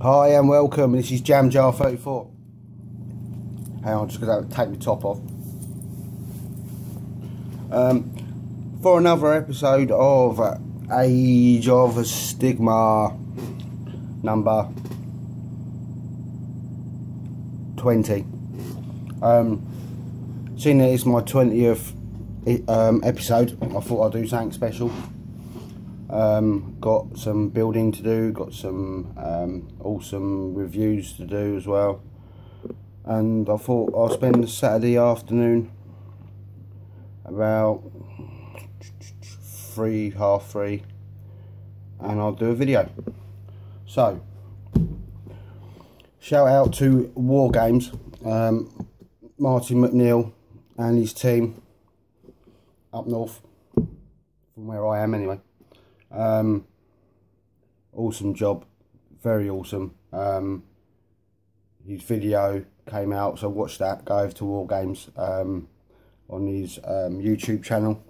Hi and welcome, this is Jam Jar 34. Hang on, I'm just going to take my top off. For another episode of Age of Sigmar number 20. Seeing that it's my 20th episode, I thought I'd do something special. Got some building to do, got some awesome reviews to do as well, and I thought I'll spend the Saturday afternoon about 3:30, and I'll do a video. So shout out to Wargames, Martin McNeil and his team up north from where I am anyway. Awesome job, very awesome. His video came out, so watch that. Go over to Wargames on his YouTube channel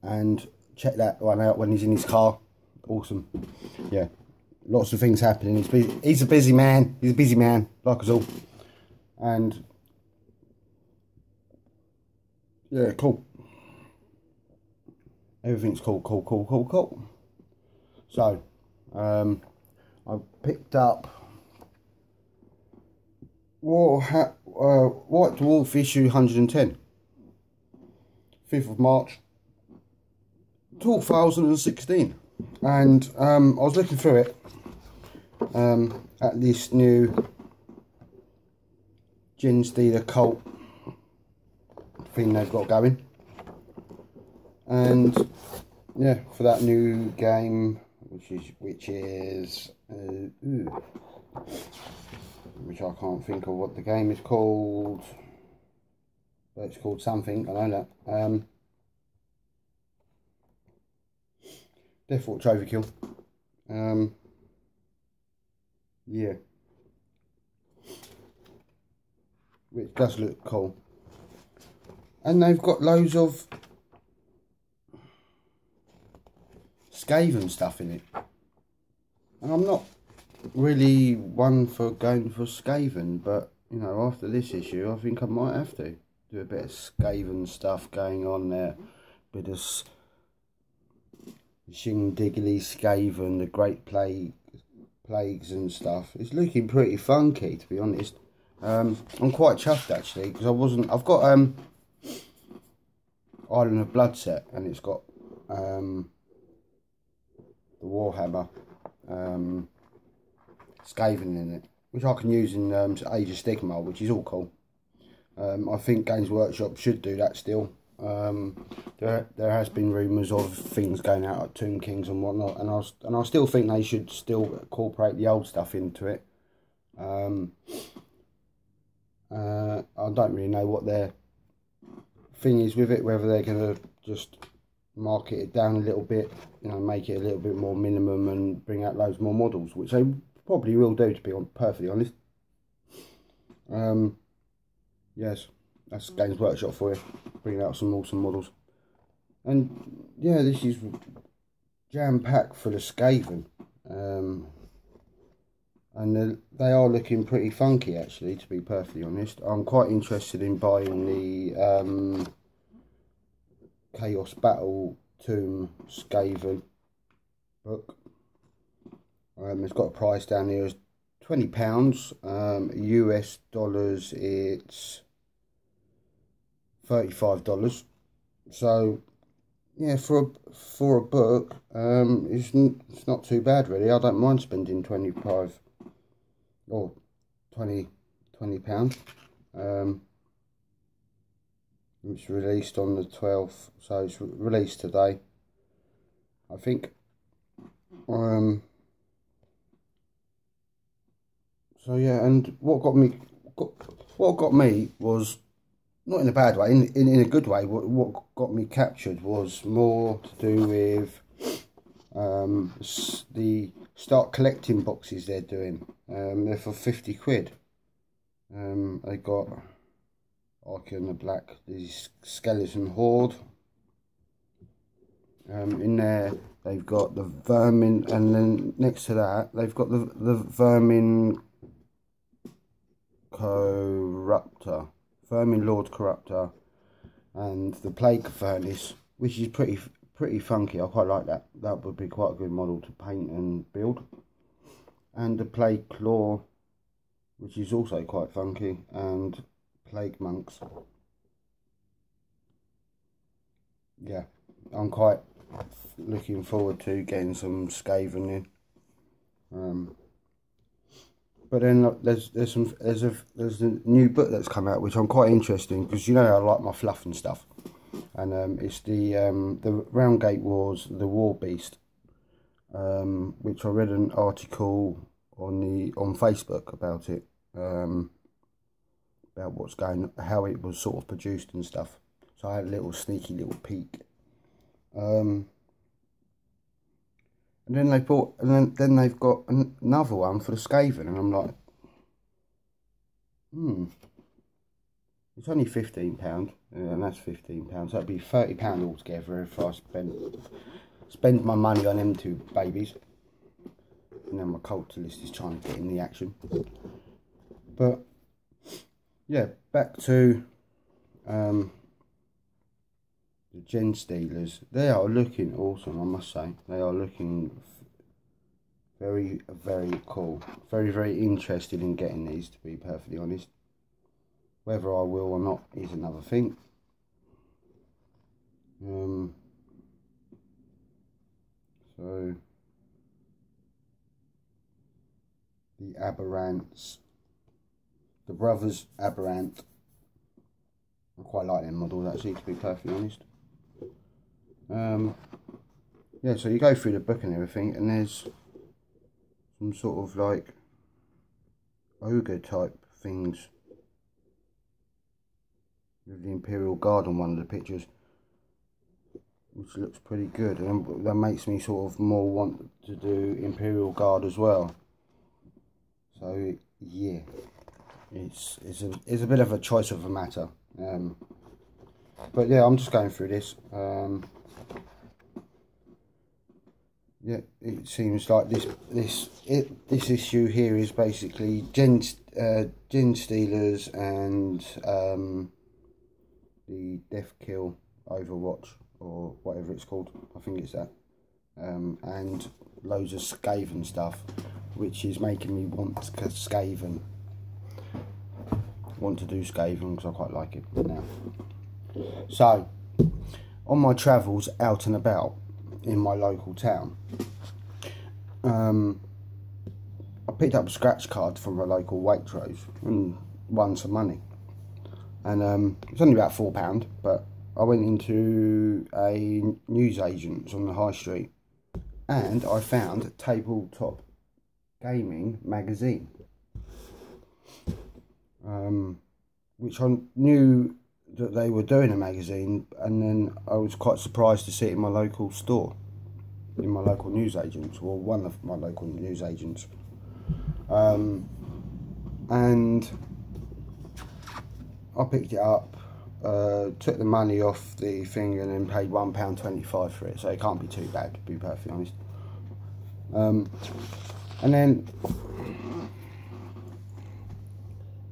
and check that one out when he's in his car. Awesome. Yeah, lots of things happening. He's a busy man. He's a busy man, like us all. And yeah, cool. Everything's cool. So, I picked up White Dwarf issue 110, 5th of March 2016, and I was looking through it at this new Gen Stealer cult thing they've got going. And yeah, for that new game, which I can't think of what the game is called, but it's called something, I know that. Deathwatch Overkill. Yeah, which does look cool, and they've got loads of Skaven stuff in it, and I'm not really one for going for Skaven, but you know, after this issue I think I might have to do a bit of Skaven stuff going on there. Bit of Shindiggly Skaven, the Great Plagues and stuff. It's looking pretty funky, to be honest. I'm quite chuffed actually, because I've got Island of Blood set, and it's got the Warhammer Skaven in it, which I can use in Age of Sigmar, which is all cool. I think Games Workshop should do that still. There has been rumours of things going out at Tomb Kings and whatnot, and I still think they should still incorporate the old stuff into it. I don't really know what their thing is with it, whether they're going to just market it down a little bit, you know, make it a little bit more minimum and bring out loads more models, which they probably will do, to be perfectly honest. Yes, that's Games Workshop for you, bringing out some awesome models. And yeah, this is jam-packed full of Skaven, and they are looking pretty funky actually, to be perfectly honest. I'm quite interested in buying the Chaos Battle Tomb Skaven book. It's got a price down here as £20. US dollars it's $35. So yeah, for a book, it's not too bad really. I don't mind spending 25 or 20 £20. It's released on the 12th, so it's released today, I think. So yeah, and what got me was, not in a bad way, in a good way. What got me captured was more to do with the start collecting boxes they're doing. They're for 50 quid. They got Archon the Black, the Skeleton Horde. In there they've got the vermin, and then next to that they've got the vermin corruptor, vermin lord corruptor, and the plague furnace, which is pretty funky. I quite like that. That would be quite a good model to paint and build. And the plague claw, which is also quite funky, and plague monks. Yeah, I'm quite looking forward to getting some Skaven in. But then there's a new book that's come out, which I'm quite interested in, because you know I like my fluff and stuff. And it's the Roundgate Wars, the War Beast, which I read an article on Facebook about it, about what's going, how it was sort of produced and stuff. So I had a little sneaky little peek. And then they bought, and then they've got another one for the Skaven, and I'm like, it's only £15, and that's £15. So that'd be £30 altogether if I spend my money on them two babies. And then my culture list is trying to get in the action. But yeah, back to the Gen Stealers. They are looking awesome, I must say. They are looking very, very cool. Very, very interested in getting these, to be perfectly honest. Whether I will or not is another thing. So the Aberrants, the brothers Aberrant. I quite like them models actually, to be perfectly honest. Yeah, so you go through the book and everything, and there's some sort of like ogre type things with the Imperial Guard on one of the pictures, which looks pretty good, and that makes me sort of more want to do Imperial Guard as well. So yeah, it's a bit of a choice of a matter. But yeah, I'm just going through this. Yeah, it seems like this issue here is basically Gen Stealers and the Death Kill Overwatch, or whatever it's called. I think it's that. And loads of Skaven stuff, which is making me want Skaven. Want to do Skaven because I quite like it now. So, on my travels out and about in my local town, I picked up a scratch card from a local Waitrose and won some money. And it's only about £4, but I went into a newsagent's on the high street, and I found Tabletop Gaming magazine, which I knew that they were doing a magazine, and then I was quite surprised to see it in my local store, in my local newsagent, or one of my local newsagents. And I picked it up, took the money off the thing, and then paid £1.25 for it, so it can't be too bad, to be perfectly honest. And then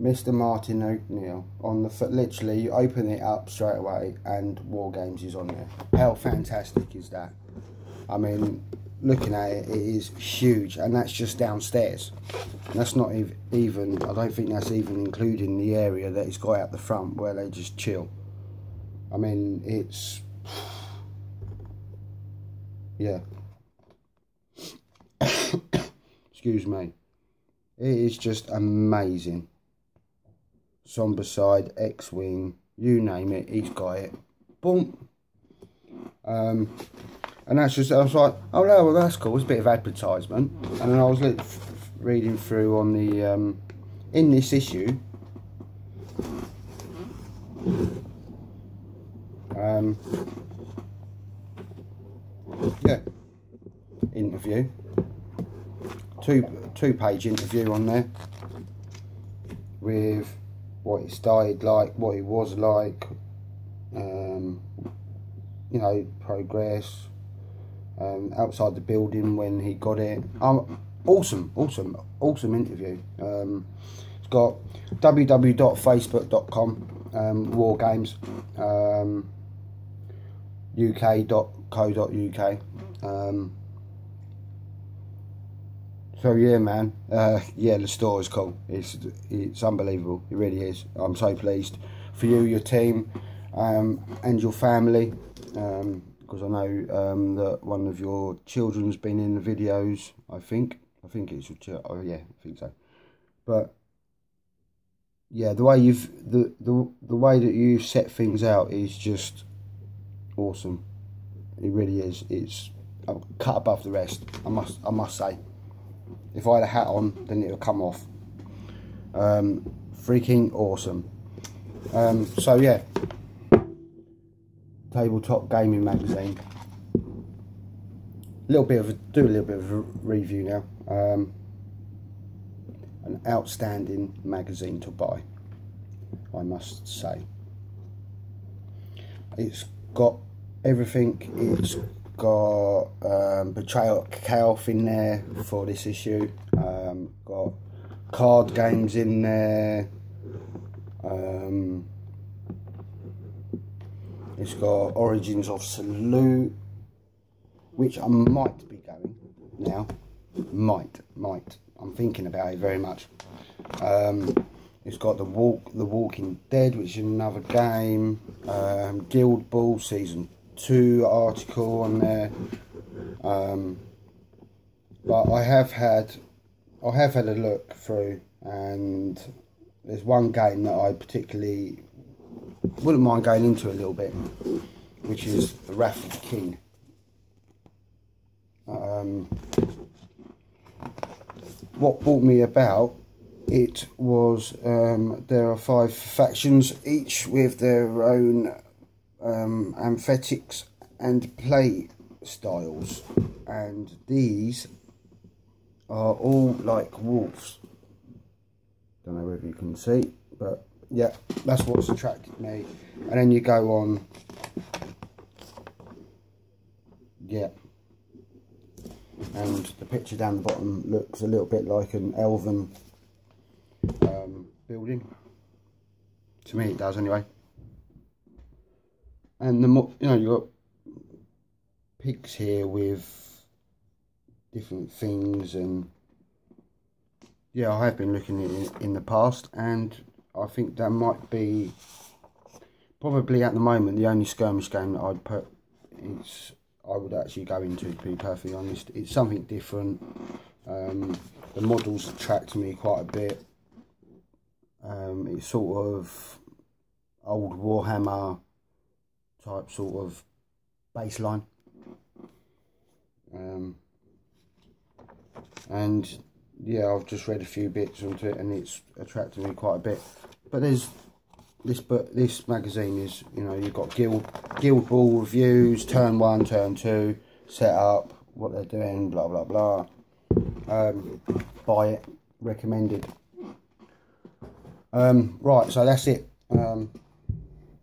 Mr. Martin O'Neill on the literally, you open it up straight away and Wargames is on there. How fantastic is that? I mean, looking at it, it is huge, and that's just downstairs. And that's not even, I don't think that's even including the area that it's got out the front where they just chill. I mean, it's, yeah. Excuse me. It is just amazing. Zombicide, X-Wing, you name it, he's got it. Boom. And that's just, I was like, oh no, well that's cool, it's a bit of advertisement. And then I was reading through on the, in this issue, yeah, interview, two-page interview on there with what it started like, what it was like, you know, progress, outside the building when he got it. Awesome interview. It's got www.facebook.com Wargames, uk.co.uk. So yeah, man. Yeah, the store is cool. It's unbelievable. It really is. I'm so pleased for you, your team, and your family. Because I know that one of your children's been in the videos. I think it's your child. Oh yeah, I think so. But yeah, the way the way that you've set things out is just awesome. It really is. It's cut above the rest. I must say. If I had a hat on, then it'll come off. Freaking awesome. So yeah, tabletop gaming magazine. Do a little bit of a review now. An outstanding magazine to buy, I must say. It's got everything. It's got Betrayal at Chaos in there for this issue. Got card games in there. It's got Origins of Salute, which I might be going now. Might. I'm thinking about it very much. It's got the Walking Dead, which is another game. Guild Ball Season 2 article on there. But I have had a look through, and there's one game that I particularly wouldn't mind going into a little bit, which is the Wrath of the King. What brought me about it was there are 5 factions, each with their own amphetics and play styles, and these are all like wolves. Don't know whether you can see, but yeah, that's what's attracted me. And then you go on, yeah, and the picture down the bottom looks a little bit like an elven building. To me it does anyway. And the more, you know, you've got pigs here with different things, and yeah, I have been looking at it in the past, and I think that might be probably at the moment the only skirmish game that I would actually go into, to be perfectly honest. It's something different. The models attract me quite a bit. It's sort of old Warhammer type sort of baseline. And yeah, I've just read a few bits into it, and it's attracted me quite a bit. But there's this magazine is, you know, you've got Guild Ball reviews, turn 1, turn 2, set up, what they're doing, blah blah blah. Buy it, recommended. Right, so that's it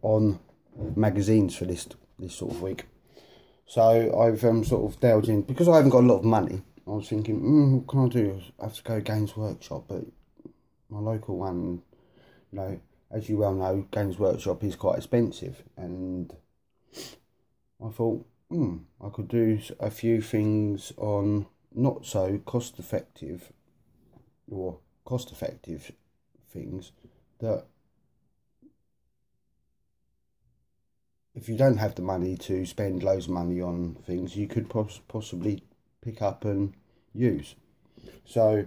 on magazines for this sort of week. So I've sort of delved in, because I haven't got a lot of money. I was thinking, what can I do? I have to go to Games Workshop, but my local one, you know, as you well know, Games Workshop is quite expensive, and I thought, I could do a few things on not so cost effective things that, if you don't have the money to spend loads of money on things, you could possibly pick up and use. So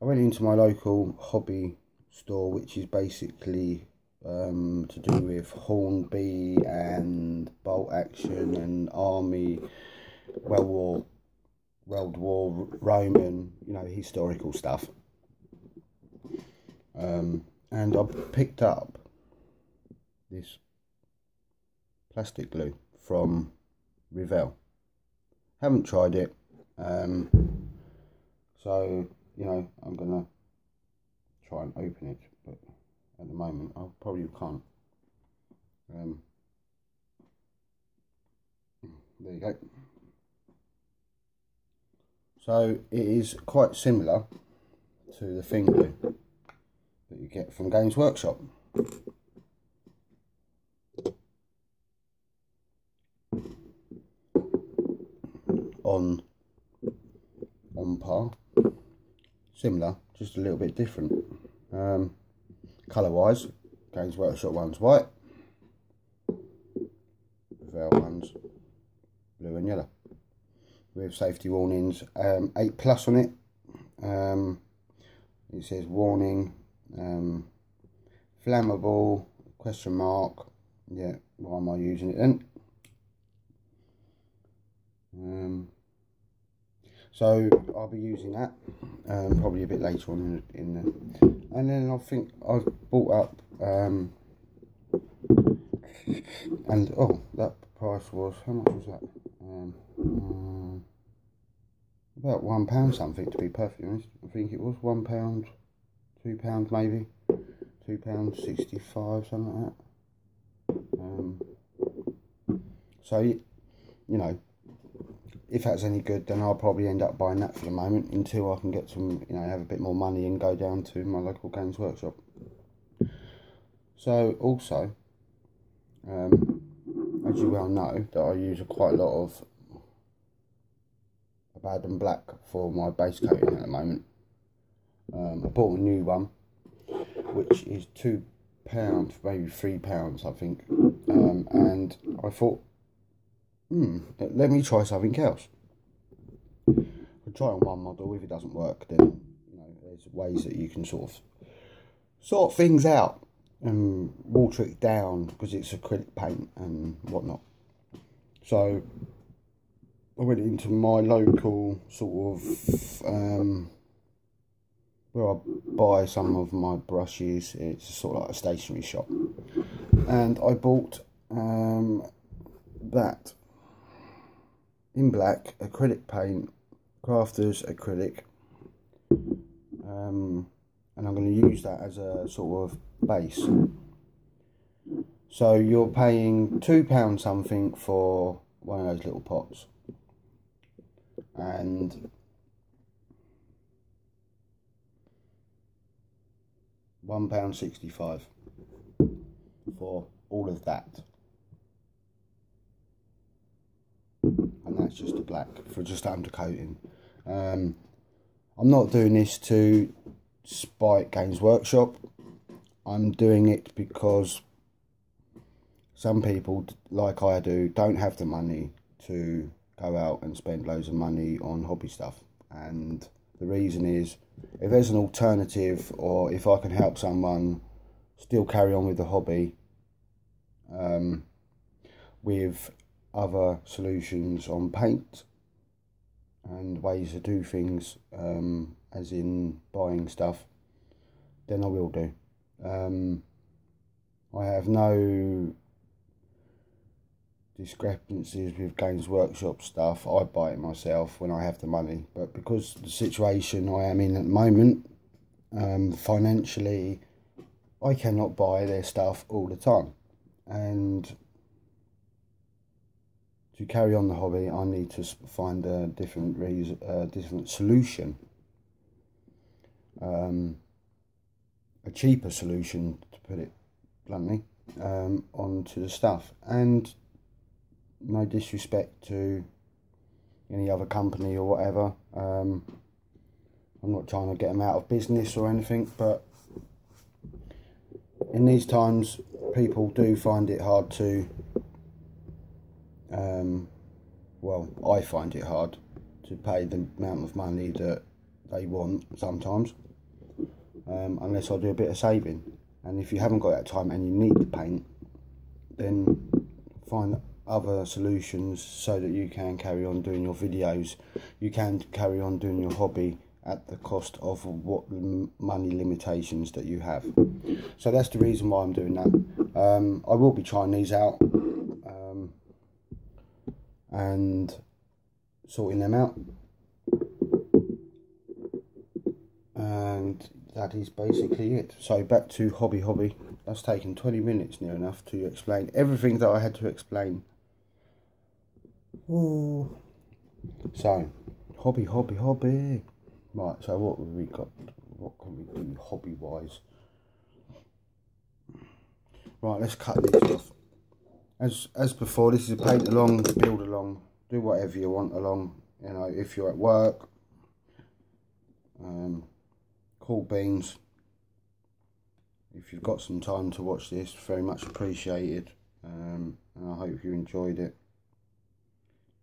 I went into my local hobby store, which is basically to do with Hornby and bolt action and army, World War Roman, you know, historical stuff. And I picked up this plastic glue from Revell. Haven't tried it, so you know, I'm gonna try and open it, but at the moment I probably can't. There you go. So it is quite similar to the thing glue that you get from Games Workshop. On par, similar, just a little bit different. Colour wise, Games Workshop one's white, Revell one's blue and yellow, with safety warnings, 8+ on it. It says warning, flammable, question mark. Yeah, why am I using it then? So I'll be using that probably a bit later on in the, and then I think I've bought up and oh, that price was, how much was that? About £1 something, to be perfectly honest. I think it was £1, £2 maybe, £2.65, something like that. So you know, if that's any good, then I'll probably end up buying that for the moment until I can get some, you know, have a bit more money and go down to my local Games Workshop. So also, as you well know, that I use quite a lot of Abaddon Black for my base coating at the moment. I bought a new one, which is £2, maybe £3, I think, and I thought, let me try something else. I'll try on one model. If it doesn't work, then you know, there's ways that you can sort of sort things out and water it down, because it's acrylic paint and whatnot. So I went into my local sort of where I buy some of my brushes. It's sort of like a stationery shop, and I bought that in black acrylic paint, Crafters acrylic, and I'm going to use that as a sort of base. So you're paying £2 something for one of those little pots, and £1.65 for all of that. And that's just a black for just undercoating. I'm not doing this to spite Games Workshop. I'm doing it because some people, like I do, don't have the money to go out and spend loads of money on hobby stuff. And the reason is, if there's an alternative, or if I can help someone still carry on with the hobby with other solutions on paint and ways to do things, as in buying stuff, then I will do. I have no discrepancies with Games Workshop stuff. I buy it myself when I have the money, but because the situation I am in at the moment, financially, I cannot buy their stuff all the time, and to carry on the hobby, I need to find a different solution, a cheaper solution, to put it bluntly, onto the stuff. And no disrespect to any other company or whatever, I'm not trying to get them out of business or anything, but in these times, people do find it hard to, well, I find it hard to pay the amount of money that they want sometimes, unless I do a bit of saving. And if you haven't got that time and you need to paint, then find other solutions so that you can carry on doing your videos, you can carry on doing your hobby at the cost of what money limitations that you have. So that's the reason why I'm doing that. I will be trying these out and sorting them out, and that is basically it. So back to hobby. That's taken 20 minutes near enough to explain everything that I had to explain. Ooh. So Hobby. Right, so what have we got? What can we do hobby wise? Right, let's cut these off. As before, this is a paint along, build along, do whatever you want along. You know, if you're at work, cool beans. If you've got some time to watch this, very much appreciated. And I hope you enjoyed it.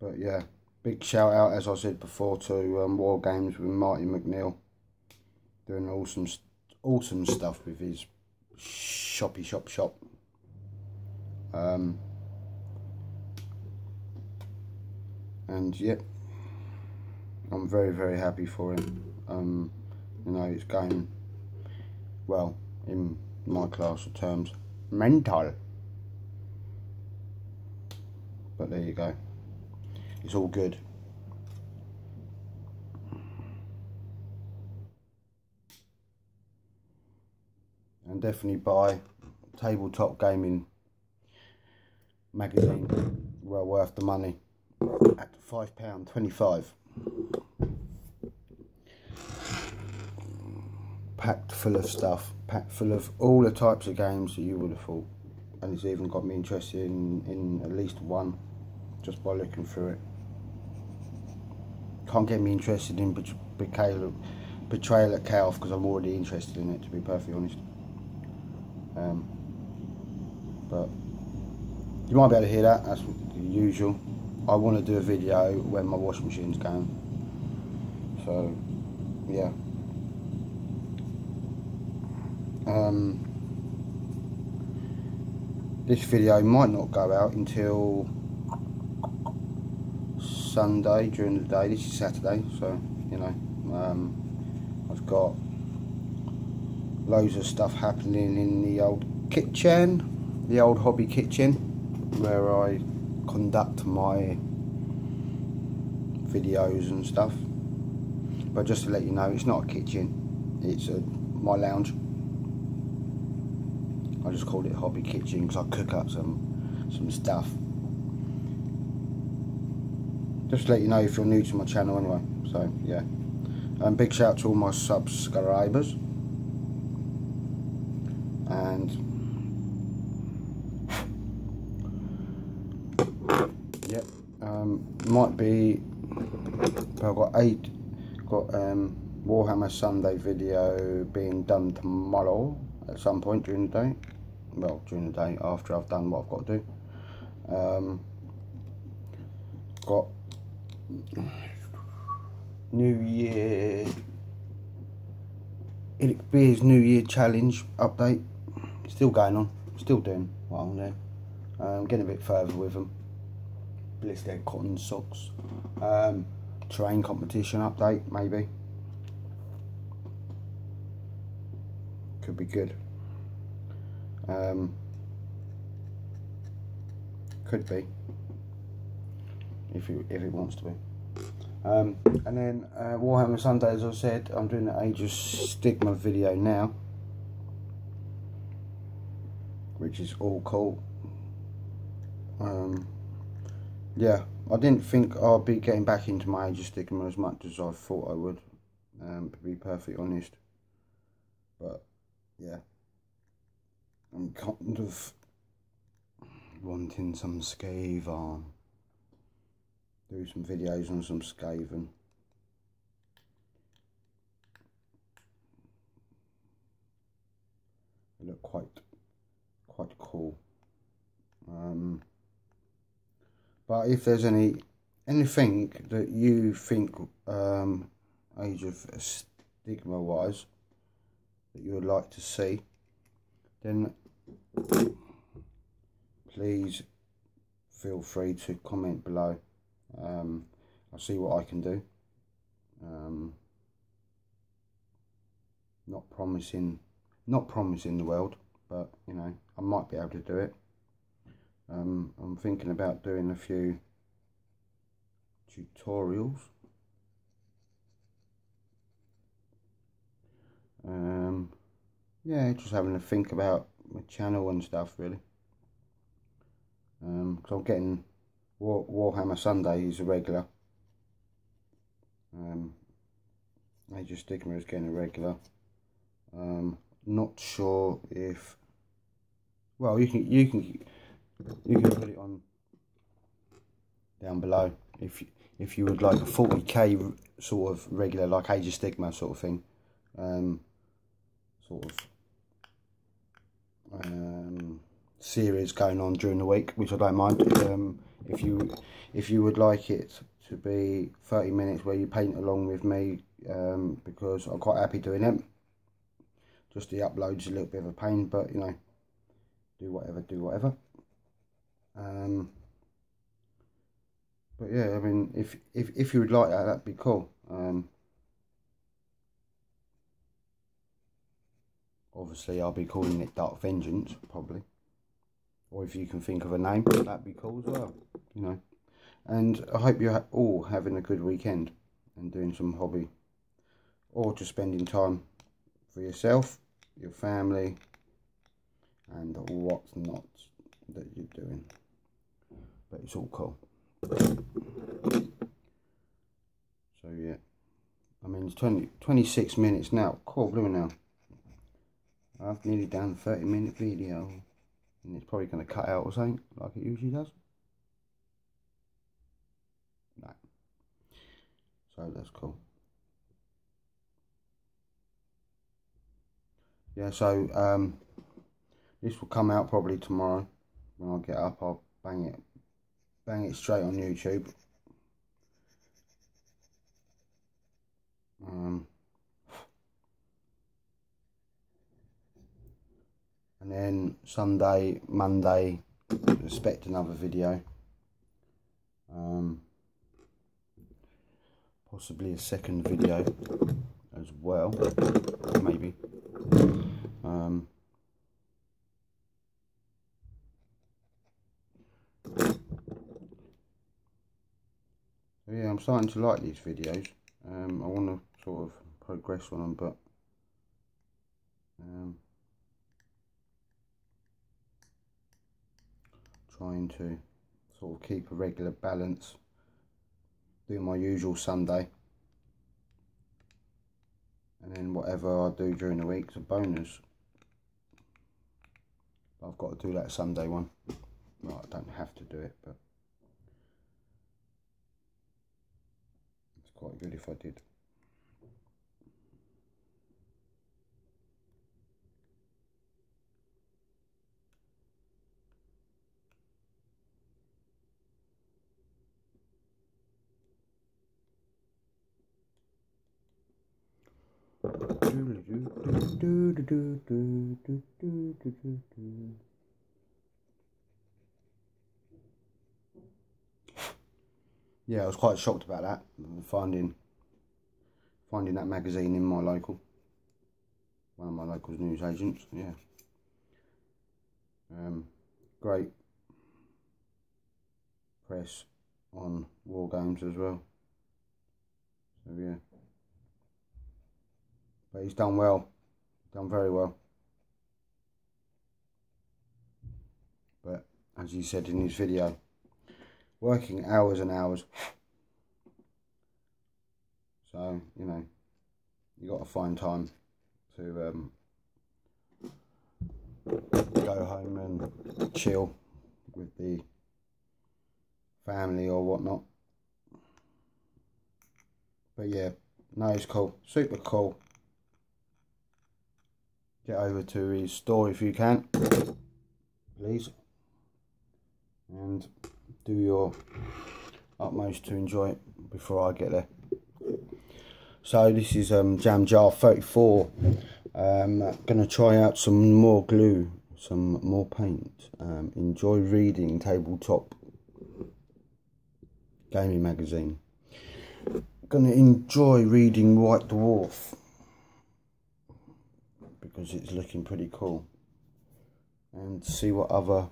But yeah, big shout out, as I said before, to Wargames with Martin McNeil, doing awesome stuff with his shop. And yeah, I'm very happy for him. You know, it's going well in my class of terms, mental. But there you go, it's all good. And definitely buy Tabletop Gaming magazine, well worth the money, at £5.25. Packed full of stuff, packed full of all the types of games that you would have thought. And it's even got me interested in at least one, just by looking through it. Can't get me interested in Betrayal at Chaos, because I'm already interested in it, to be perfectly honest. But you might be able to hear that, that's the usual. I want to do a video when my washing machine's going. So, yeah. This video might not go out until Sunday during the day. This is Saturday, so you know, I've got loads of stuff happening in the old kitchen, the old hobby kitchen, where I conduct my videos and stuff. But just to let you know, it's not a kitchen, it's my lounge. I just called it hobby kitchen because I cook up some stuff. Just to let you know if you're new to my channel anyway. So yeah, big shout out to all my subscribers. And yep, might be. I've got Warhammer Sunday video being done tomorrow at some point during the day. Well, during the day after I've done what I've got to do. Got New Year, Eric Beer's New Year challenge update. Still going on, still doing what I'm doing. Getting a bit further with them. Blistered cotton socks. Terrain competition update, maybe. Could be good. Could be, if it wants to be. And then Warhammer Sunday, as I said, I'm doing the Age of Sigmar video now, which is all cool. Yeah, I didn't think I'd be getting back into my Age of Sigmar as much as I thought I would, to be perfectly honest. But yeah, I'm kind of wanting some Skaven. Do some videos on some Skaven. They look quite cool. But if there's anything that you think Age of Sigmar wise that you would like to see, then please feel free to comment below. I'll see what I can do. Not promising the world, but you know, I might be able to do it. I'm thinking about doing a few tutorials. Yeah, just having to think about my channel and stuff, really. Because I'm getting Warhammer Sunday is a regular. Age of Sigmar is getting a regular. Not sure if, well, you can put it on down below if you would like a 40k sort of regular, like Age of Sigmar sort of thing, series going on during the week, which I don't mind. If you would like it to be 30 minutes where you paint along with me, because I'm quite happy doing it. Just the upload's a little bit of a pain, but you know, do whatever. But yeah, I mean, if you would like that, that'd be cool. Obviously, I'll be calling it Dark Vengeance, probably. Or if you can think of a name, that'd be cool as well, you know. And I hope you're all having a good weekend and doing some hobby, or just spending time for yourself, your family, and what's not that you're doing. But it's all cool. So yeah, I mean, it's 26 minutes now. Cool, blue now. I've nearly done a 30-minute video, and it's probably going to cut out or something like it usually does. No. So that's cool. Yeah, so this will come out probably tomorrow. When I get up, I'll bang it straight on YouTube. And then Sunday, Monday, expect another video. Possibly a second video as well, maybe. So yeah, I'm starting to like these videos. I want to sort of progress on them, but trying to sort of keep a regular balance, doing my usual Sunday, and then whatever I do during the week's a bonus. I've got to do that Sunday one. Well, I don't have to do it, but it's quite good if I did. Yeah, I was quite shocked about that, finding that magazine in my local, one of my local news agents. Yeah, great press on Wargames as well. So yeah, but he's done well, done very well. But as he said in his video, working hours and hours. So, you know, you got to find time to go home and chill with the family or whatnot. But yeah, no, it's cool, super cool. Get over to his store if you can, please, and do your utmost to enjoy it before I get there. So this is Jam Jar 34. Gonna try out some more glue, some more paint. Enjoy reading tabletop gaming magazine. Gonna enjoy reading White Dwarf because it's looking pretty cool, and see what other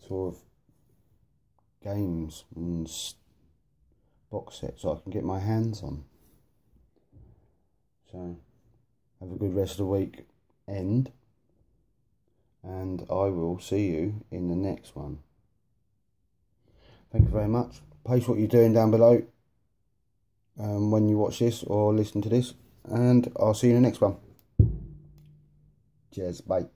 sort of games and box sets I can get my hands on. So have a good rest of the week and I will see you in the next one. Thank you very much. Post what you're doing down below. when you watch this or listen to this, and I'll see you in the next one. Cheers, bye.